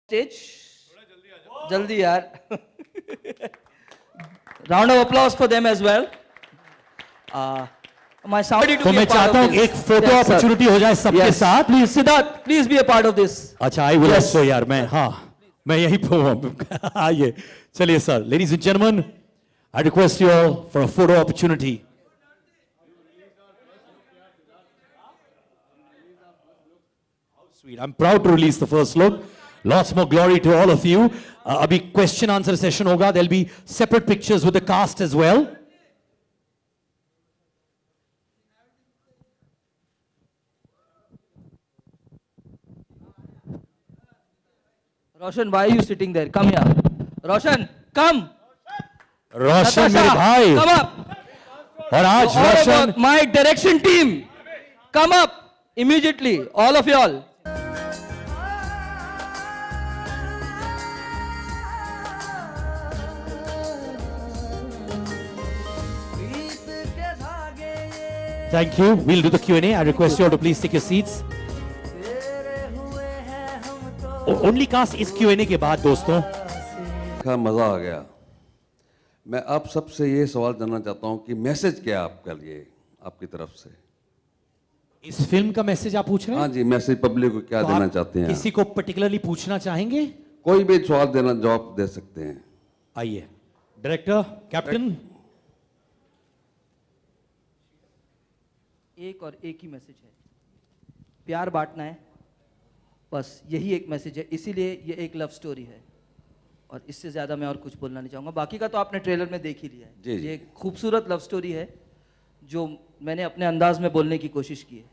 Stage. Jaldi yaar. Round of applause for them as well. My sound. तो मैं चाहता हूँ एक फोटो अपॉर्चुनिटी हो जाए सबके साथ. Please, Siddharth, please be a part of this. अच्छा, I will also यार, मैं यही आइए, चलिए sir. Ladies and gentlemen, I request you all for a photo opportunity. Sweet. I'm proud to release the first look. Lots more glory to all of you. Abhi question answer session hoga. There'll be separate pictures with the cast as well. Roshan, why are you sitting there? Come here. Roshan, come. Roshan, मेरे भाई. Come up. और आज Roshan. My direction team. Come up immediately. All of y'all. Thank you. We'll do the Q&A. I request you all to please take your seats. Only cast is Q&A के बाद दोस्तों. का मजा आ गया. मैं आप सबसे ये सवाल जानना चाहता हूँ कि मैसेज क्या है आपके लिए, आपकी तरफ से? इस फिल्म का मैसेज आप पूछ रहे हैं? हाँ जी, मैसेज पब्लिक को क्या देना चाहते हैं? किसी को पर्टिकुलरली पूछना चाहेंगे? कोई भी सवाल देना, जवाब दे सकते हैं. आइए, डायरेक्टर, कैप्टन. एक और एक ही मैसेज है, प्यार बांटना है, बस यही एक मैसेज है. इसीलिए ये एक लव स्टोरी है और इससे ज़्यादा मैं और कुछ बोलना नहीं चाहूँगा. बाकी का तो आपने ट्रेलर में देख ही लिया है. ये एक खूबसूरत लव स्टोरी है जो मैंने अपने अंदाज में बोलने की कोशिश की है.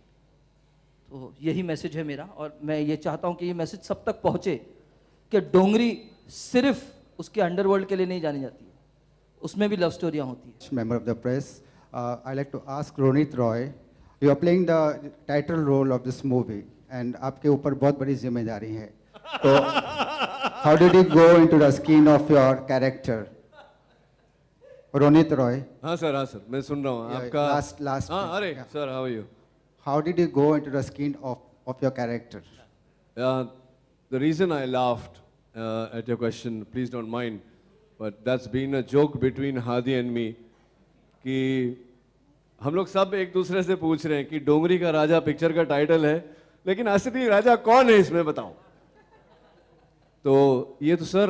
तो यही मैसेज है मेरा और मैं ये चाहता हूँ कि ये मैसेज सब तक पहुँचे कि डोंगरी सिर्फ उसके अंडरवर्ल्ड के लिए नहीं जानी जाती है, उसमें भी लव स्टोरियाँ होती हैं. Member of the press, I'd like to ask Ronit Roy, you are playing the title role of this movie and आपके ऊपर बहुत बड़ी जिम्मेदारी है. तो how did you go into the skin of your character? Ronit Roy. हाँ sir, मैं सुन रहा हूँ आपका. Last. हाँ, अरे sir, how are you? How did you go into the skin of your character? The reason I laughed at your question, please don't mind, but that's been a joke between Hadi and me कि हम लोग सब एक दूसरे से पूछ रहे हैं कि डोंगरी का राजा पिक्चर का टाइटल है, लेकिन असली राजा कौन है इसमें बताओ. तो ये तो sir,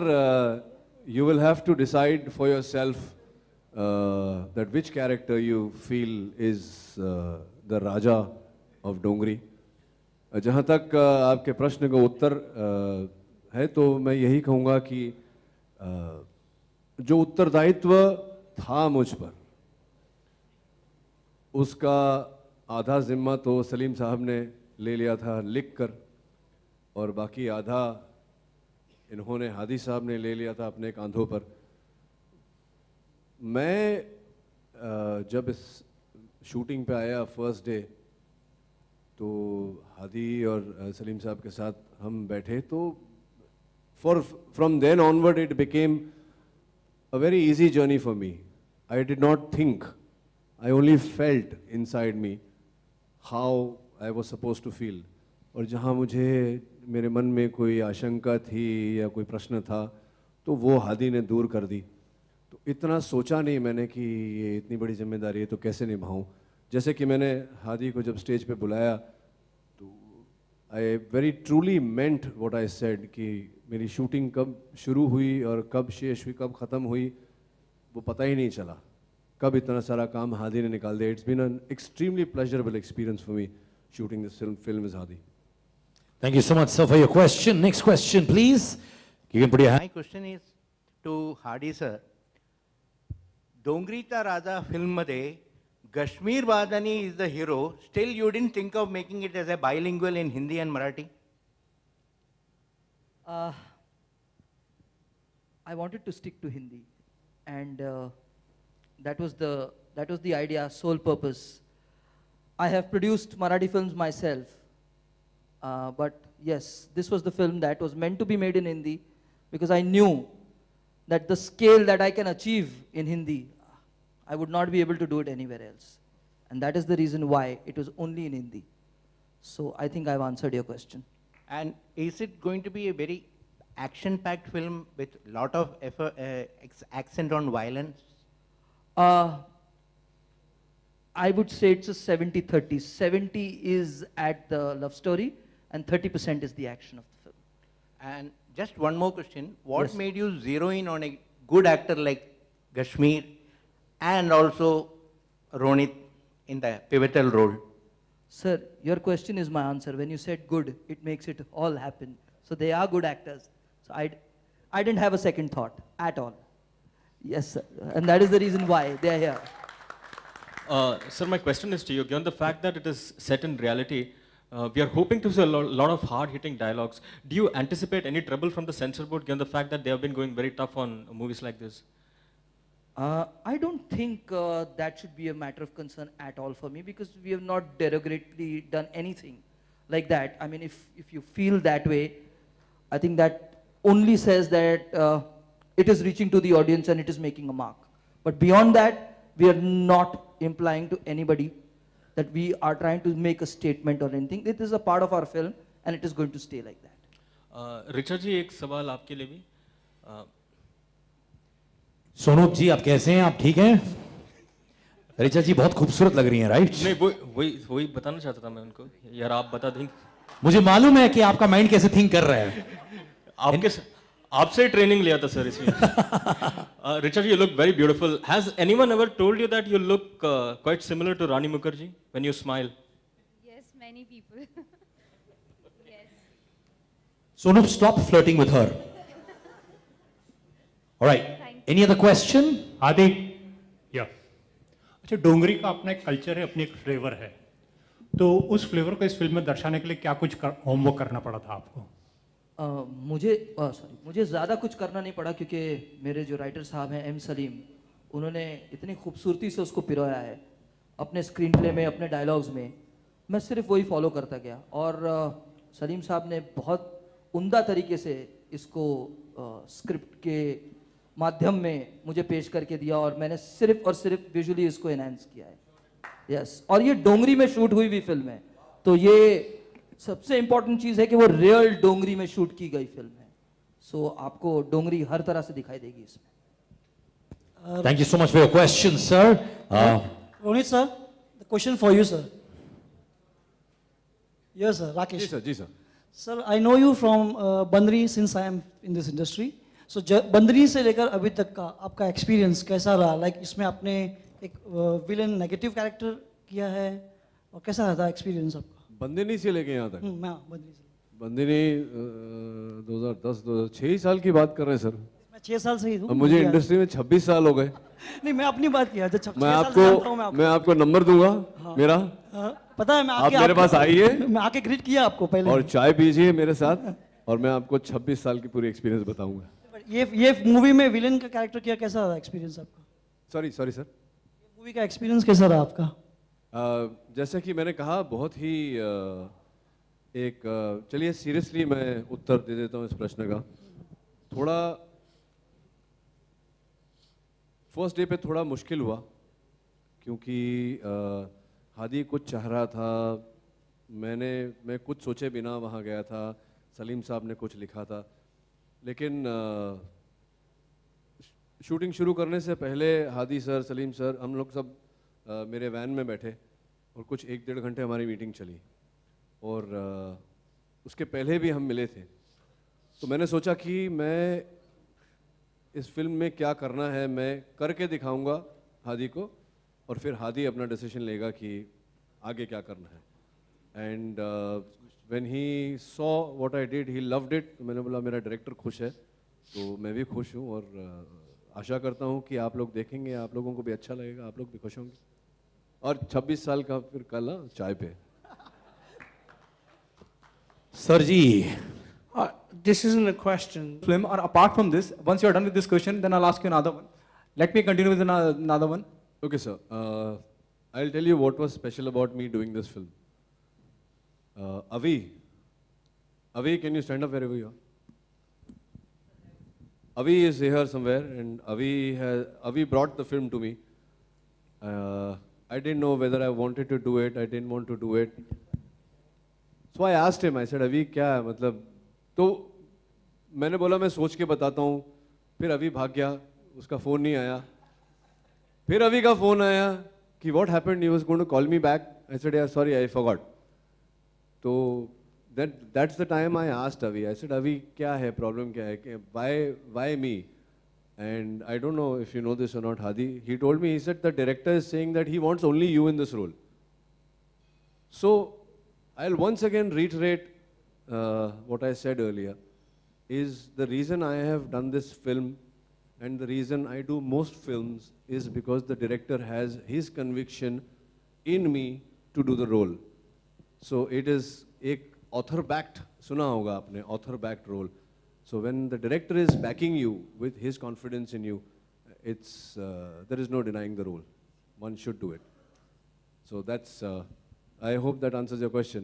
you will have to decide for yourself that which character you feel is the Raja of डोंगरी. जहाँ तक आपके प्रश्न का उत्तर है तो मैं यही कहूँगा कि जो उत्तरदायित्व था मुझ पर, उसका आधा जिम्मा तो सलीम साहब ने ले लिया था लिखकर और बाकी आधा इन्होंने हादी साहब ने ले लिया था अपने कांधों पर. मैं जब इस शूटिंग पे आया फर्स्ट डे तो हादी और सलीम साहब के साथ हम बैठे तो from then onward it became a very easy journey for me. I did not think, I only felt inside me how I was supposed to feel. और जहाँ मुझे मेरे मन में कोई आशंका थी या कोई प्रश्न था तो वो हादी ने दूर कर दी. तो इतना सोचा नहीं मैंने कि ये इतनी बड़ी जिम्मेदारी है तो कैसे निभाऊं. जैसे कि मैंने हादी को जब स्टेज पे बुलाया तो I very truly meant what I said कि मेरी शूटिंग कब शुरू हुई और कब शेष हुई, कब ख़त्म हुई, वो पता ही नहीं चला. कब इतना सारा काम हादी ने निकाल दिया. It's been an extremely pleasurable experience for me shooting this film with Hadi. Thank you so much, sir, for your question. Next question, please. You can put your hand. My question is to Hadi sir. Dongri Ta Raja film मध्ये Kashmir Badani is the hero. Still, you didn't think of making it as a bilingual in Hindi and Marathi? I wanted to stick to Hindi, and that was the idea, sole purpose. I have produced Marathi films myself, but yes, this was the film that was meant to be made in Hindi because I knew that the scale that I can achieve in Hindi, I would not be able to do it anywhere else. And that is the reason why it was only in Hindi. So I think I've answered your question. And is it going to be a very action-packed film with lot of effort, accent on violence? I would say it's a 70-30. 70 is at the love story, and 30% is the action of the film. And just one more question. What Yes. made you zero in on a good actor like Kashmir and also Ronit in the pivotal role? Sir, your question is my answer. When you said good, it makes it all happen. So they are good actors. So I didn't have a second thought at all. Yes, sir. And that is the reason why they are here. Sir, my question is to you. Given the fact that it is set in reality, we are hoping to see a lot of hard-hitting dialogues. Do you anticipate any trouble from the censor board, given the fact that they have been going very tough on movies like this? I don't think that should be a matter of concern at all for me, because we have not derogatorily done anything like that. I mean, if you feel that way, I think that only says that it is reaching to the audience and it is making a mark. But beyond that, we are not implying to anybody that we are trying to make a statement or anything. It is a part of our film and it is going to stay like that. Richa ji, एक सवाल आपके लिए भी. सोनूप जी, आप कैसे हैं? आप ठीक हैं? ऋचा जी बहुत खूबसूरत लग रही हैं, राइट? नहीं, वही बताना चाहता था मैं उनको. यार आप बता दें. मुझे मालूम है कि आपका माइंड कैसे थिंक कर रहा है. आपसे ट्रेनिंग लिया था सर इसमें. Richa ji, you look very beautiful. Has anyone ever told you that you look quite similar to Rani Mukherjee when you smile? Yes, many people. Yes. Sonup, stop flirting with her. All right. Any other question? आदि, या. अच्छा, डोंगरी का अपना एक culture है, अपनी एक flavour है. तो उस फ्लेवर को इस फिल्म में दर्शाने के लिए क्या कुछ होमवर्क करना पड़ा था आपको? मुझे ज़्यादा कुछ करना नहीं पड़ा, क्योंकि मेरे जो राइटर साहब हैं एम सलीम, उन्होंने इतनी खूबसूरती से उसको पिरोया है अपने स्क्रीन प्ले में, अपने डायलॉग्स में. मैं सिर्फ वही फॉलो करता गया और सलीम साहब ने बहुत उम्दा तरीके से इसको स्क्रिप्ट के माध्यम में मुझे पेश करके दिया और मैंने सिर्फ और सिर्फ विजुअली इसको एनहांस किया है. यस, और ये डोंगरी में शूट हुई हुई फिल्म है, तो ये सबसे इंपॉर्टेंट चीज है कि वो रियल डोंगरी में शूट की गई फिल्म है. सो आपको डोंगरी हर तरह से दिखाई देगी इसमें. Thank you so much for your question, sir. Ronit sir, the question for you, sir. Yes, sir. Rakesh. जी सर, जी sir. Sir, I know you from Bandri since I am in this industry. So Bandri से लेकर अभी तक का आपका experience कैसा रहा? Like इसमें आपने एक विलेन नेगेटिव कैरेक्टर किया है और कैसा रहा एक्सपीरियंस आपका? बंदिनी से लेके यहाँ तक. मैं बंदिनी से. बंदिनी 2010 6 साल की बात कर रहे हैं सर. मैं 6 साल से ही हूँ. मुझे इंडस्ट्री में 26 साल हो गए. नहीं, मैं अपनी बात किया. मैं आपको नंबर दूंगा. हाँ. मेरा पता है, मैं आप मेरे पास आइए, मैं आके ग्रीट किया आपको पहले और चाय पीजिए मेरे साथ और मैं आपको 26 साल की पूरी एक्सपीरियंस बताऊंगा. ये मूवी में विलेन का कैरेक्टर किया, कैसा रहा एक्सपीरियंस आपका? Sorry sir. मूवी का एक्सपीरियंस कैसा रहा आपका? जैसा कि मैंने कहा, बहुत ही चलिए सीरियसली मैं उत्तर दे देता हूँ इस प्रश्न का. थोड़ा फर्स्ट डे पे थोड़ा मुश्किल हुआ, क्योंकि हादी कुछ चाह रहा था, मैं कुछ सोचे बिना वहाँ गया था, सलीम साहब ने कुछ लिखा था. लेकिन शूटिंग शुरू करने से पहले हादी सर, सलीम सर, हम लोग सब मेरे वैन में बैठे और कुछ 1-1.5 घंटे हमारी मीटिंग चली. और उसके पहले भी हम मिले थे. तो मैंने सोचा कि मैं इस फिल्म में क्या करना है मैं करके दिखाऊंगा हादी को, और फिर हादी अपना डिसीजन लेगा कि आगे क्या करना है. And when he saw what I did, he loved it. तो मैंने बोला मेरा डायरेक्टर खुश है तो मैं भी खुश हूँ, और आशा करता हूँ कि आप लोग देखेंगे, आप लोगों को भी अच्छा लगेगा, आप लोग भी खुश होंगे. और 26 साल का फिर कल चाय पे. Sir ji, this isn't a question. Film, or apart from this, once you're done with this question, then I'll ask you another one. Let me continue with another one. Okay, sir. I'll tell you what was special about me doing this film. Avi, can you stand up wherever you are? Avi is here somewhere, and Avi brought the film to me. I didn't know whether I wanted to do it. I didn't want to do it. So I asked him. I said, Avi, क्या है मतलब? तो मैंने बोला मैं सोच के बताता हूँ, फिर अभी भाग गया, उसका फ़ोन नहीं आया, फिर अभी का फ़ोन आया कि what happened, he was going to call me back. I said, yeah, sorry, I forgot. तो that's the time I asked Avi. I said, Avi, क्या है, problem क्या है, why me? And I don't know if you know this or not, Hadi. He told me, he said the director is saying that he wants only you in this role. So I'll once again reiterate what I said earlier, is the reason I have done this film and the reason I do most films is because the director has his conviction in me to do the role. So it is a author-backed, सुना होगा आपने, author-backed role. So when the director is backing you with his confidence in you, it's, there is no denying the role. One should do it. So that's, I hope that answers your question.